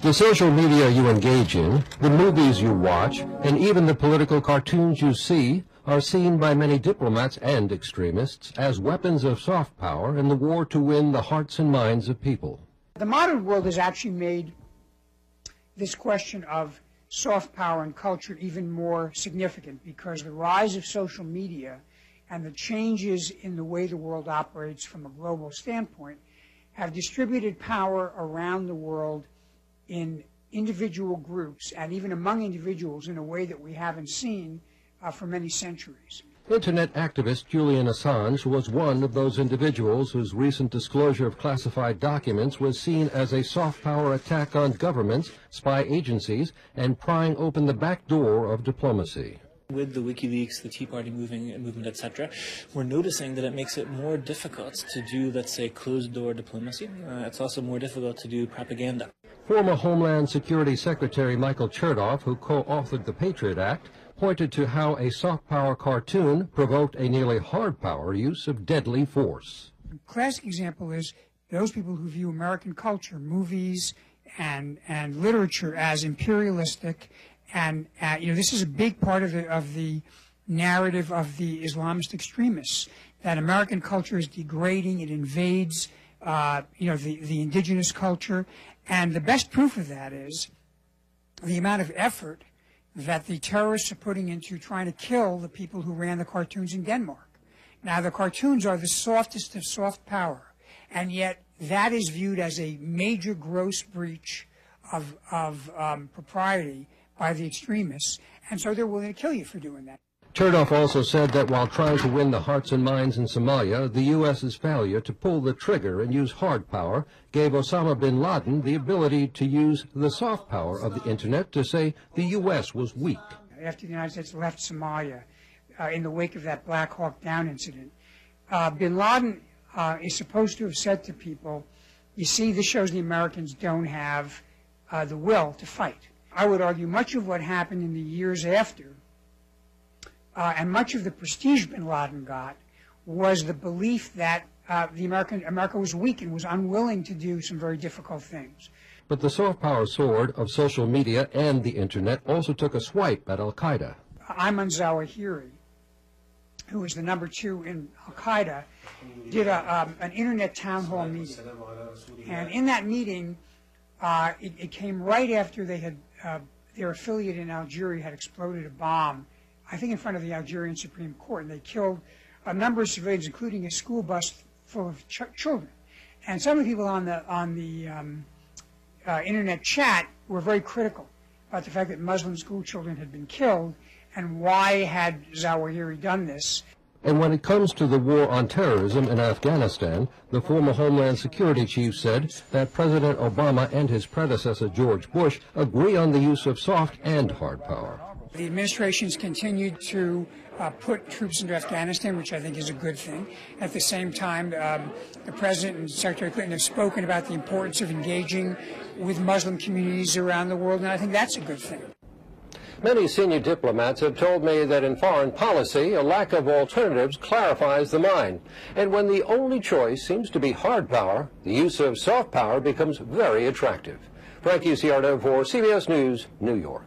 The social media you engage in, the movies you watch, and even the political cartoons you see are seen by many diplomats and extremists as weapons of soft power in the war to win the hearts and minds of people. The modern world has actually made this question of soft power and culture even more significant, because the rise of social media and the changes in the way the world operates from a global standpoint have distributed power around the world in individual groups and even among individuals in a way that we haven't seen for many centuries. Internet activist Julian Assange was one of those individuals whose recent disclosure of classified documents was seen as a soft power attack on governments, spy agencies, and prying open the back door of diplomacy. With the WikiLeaks, the Tea Party movement, etc., we're noticing that it makes it more difficult to do, let's say, closed-door diplomacy. It's also more difficult to do propaganda. Former Homeland Security Secretary Michael Chertoff, who co-authored the Patriot Act, pointed to how a soft power cartoon provoked a nearly hard power use of deadly force. A classic example is those people who view American culture, movies, and literature as imperialistic. And this is a big part of the narrative of the Islamist extremists, that American culture is degrading, it invades the indigenous culture. And the best proof of that is the amount of effort that the terrorists are putting into trying to kill the people who ran the cartoons in Denmark. Now, the cartoons are the softest of soft power, and yet that is viewed as a major gross breach of propriety by the extremists, and so they're willing to kill you for doing that. Chertoff also said that while trying to win the hearts and minds in Somalia, the U.S.'s failure to pull the trigger and use hard power gave Osama bin Laden the ability to use the soft power of the Internet to say the U.S. was weak. After the United States left Somalia, in the wake of that Black Hawk Down incident, bin Laden is supposed to have said to people, you see, this shows the Americans don't have the will to fight. I would argue much of what happened in the years after, and much of the prestige bin Laden got, was the belief that America was weak and was unwilling to do some very difficult things. But the soft power sword of social media and the Internet also took a swipe at al-Qaeda. Ayman Zawahiri, who was the #2 in al-Qaeda, did an Internet town hall meeting. And in that meeting, it came right after they had their affiliate in Algeria had exploded a bomb, I think in front of the Algerian Supreme Court, and they killed a number of civilians, including a school bus full of children. And some of the people on the Internet chat were very critical about the fact that Muslim school children had been killed, and why had Zawahiri done this. And when it comes to the war on terrorism in Afghanistan, the former Homeland Security chief said that President Obama and his predecessor George Bush agree on the use of soft and hard power. The administration's continued to put troops into Afghanistan, which I think is a good thing. At the same time, the President and Secretary Clinton have spoken about the importance of engaging with Muslim communities around the world, and I think that's a good thing. Many senior diplomats have told me that in foreign policy, a lack of alternatives clarifies the mind. And when the only choice seems to be hard power, the use of soft power becomes very attractive. Frank Chertoff for CBS News, New York.